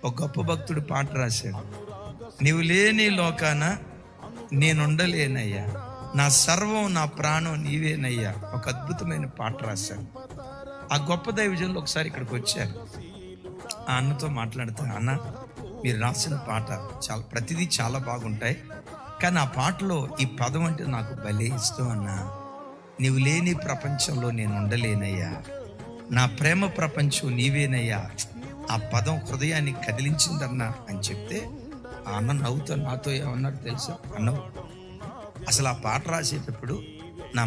ఒక గొప్ప భక్తుడు పాట రాశాడు. నీవు లేని లోకాన నేనుండలేనయ్యా, నా సర్వం నా ప్రాణం నీవేనయ్యా. ఒక అద్భుతమైన పాట రాశాడు. ఆ గొప్ప దైవజనులు ఒకసారి ఇక్కడికి వచ్చారు. ఆ అన్నతో మాట్లాడుతాను, అన్న మీరు రాసిన పాట ప్రతిదీ చాలా బాగుంటాయి, కానీ ఆ పాటలో ఈ పదం అంటే నాకు భలే ఇష్టం అన్నా. నీవు లేని ప్రపంచంలో నేను ఉండలేనయ్యా, నా ప్రేమ ప్రపంచం నీవేనయ్యా. ఆ పదం హృదయాన్ని కదిలించిందన్నా అని చెప్తే ఆ అన్న నవ్వుతో నాతో ఏమన్నాడు తెలుసా? అన్నవు అసలు ఆ పాట రాసేటప్పుడు నా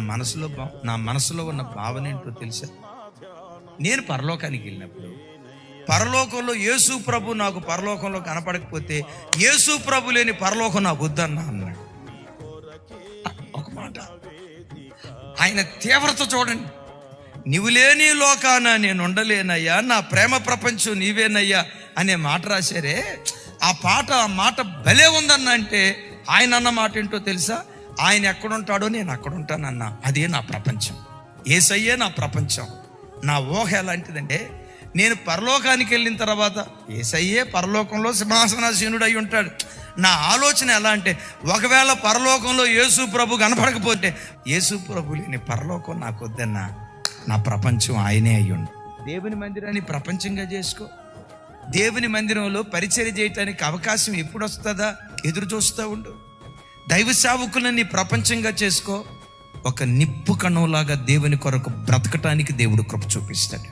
మనసులో ఉన్న భావన ఏంటో తెలుసా? నేను పరలోకానికి వెళ్ళినప్పుడు పరలోకంలో యేసు ప్రభు నాకు పరలోకంలో కనపడకపోతే యేసు ప్రభు లేని పరలోకం నాకు వద్దన్నా అన్నాడు. ఒక మాట, ఆయన తీవ్రత చూడండి. నీవు లేని లోకాన నేను ఉండలేనయ్యా, నా ప్రేమ ప్రపంచం నీవేనయ్యా అనే మాట రాశారే. ఆ మాట భలే ఉందన్న. అంటే ఆయన అన్న మాట ఏంటో తెలుసా? ఆయన ఎక్కడుంటాడో నేను అక్కడ ఉంటానన్నా. అదే నా ప్రపంచం, యేసయ్యే నా ప్రపంచం. నా ఊహ ఎలాంటిదంటే, నేను పరలోకానికి వెళ్ళిన తర్వాత యేసయ్యే పరలోకంలో సింహాసనాసీనుడు అయి ఉంటాడు. నా ఆలోచన ఎలా అంటే, ఒకవేళ పరలోకంలో యేసు ప్రభు కనపడకపోతే యేసు ప్రభు లేని పరలోకం నాకు వద్దన్నా, నా ప్రపంచం ఆయనే అయ్యుండు. దేవుని మందిరాన్ని ప్రపంచంగా చేసుకో. దేవుని మందిరంలో పరిచర్య చేయటానికి అవకాశం ఎప్పుడు వస్తుందా ఎదురు చూస్తూ ఉండు. దైవ సేవకులని ప్రపంచంగా చేసుకో. ఒక నిప్పు కణంలాగా దేవుని కొరకు బ్రతకటానికి దేవుడు కృప చూపిస్తాడు.